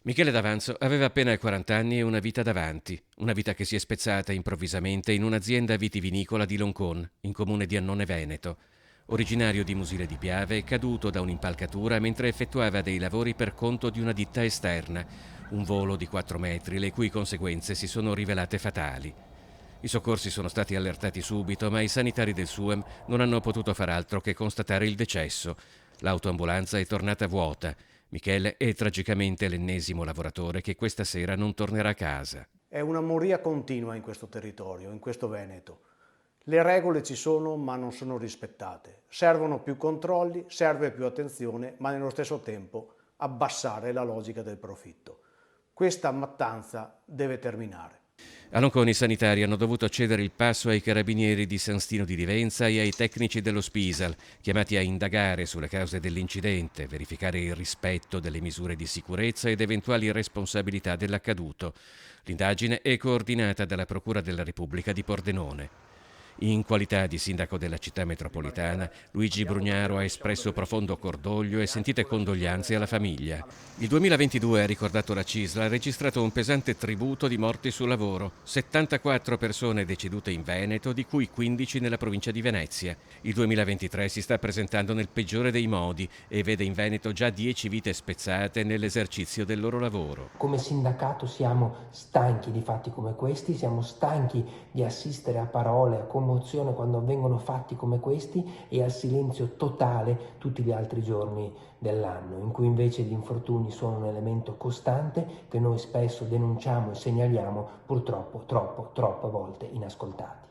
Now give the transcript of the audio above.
Michele D'Avanzo aveva appena 40 anni e una vita davanti, una vita che si è spezzata improvvisamente in un'azienda vitivinicola di Loncon, in comune di Annone Veneto. Originario di Musile di Piave, è caduto da un'impalcatura mentre effettuava dei lavori per conto di una ditta esterna, un volo di 4 metri, le cui conseguenze si sono rivelate fatali. I soccorsi sono stati allertati subito, ma i sanitari del SUEM non hanno potuto far altro che constatare il decesso. L'autoambulanza è tornata vuota. Michele è tragicamente l'ennesimo lavoratore che questa sera non tornerà a casa. È una moria continua in questo territorio, in questo Veneto. Le regole ci sono, ma non sono rispettate. Servono più controlli, serve più attenzione, ma nello stesso tempo abbassare la logica del profitto. Questa mattanza deve terminare. A Lonconi i sanitari hanno dovuto cedere il passo ai carabinieri di San Stino di Livenza e ai tecnici dello Spisal, chiamati a indagare sulle cause dell'incidente, verificare il rispetto delle misure di sicurezza ed eventuali responsabilità dell'accaduto. L'indagine è coordinata dalla Procura della Repubblica di Pordenone. In qualità di sindaco della città metropolitana, Luigi Brugnaro ha espresso profondo cordoglio e sentite condoglianze alla famiglia. Il 2022, ha ricordato la CISL, ha registrato un pesante tributo di morti sul lavoro, 74 persone decedute in Veneto, di cui 15 nella provincia di Venezia. Il 2023 si sta presentando nel peggiore dei modi e vede in Veneto già 10 vite spezzate nell'esercizio del loro lavoro. Come sindacato siamo stanchi di fatti come questi, siamo stanchi di assistere a parole, a commozione quando avvengono fatti come questi e al silenzio totale tutti gli altri giorni dell'anno, in cui invece gli infortuni sono un elemento costante che noi spesso denunciamo e segnaliamo, purtroppo troppe volte inascoltati.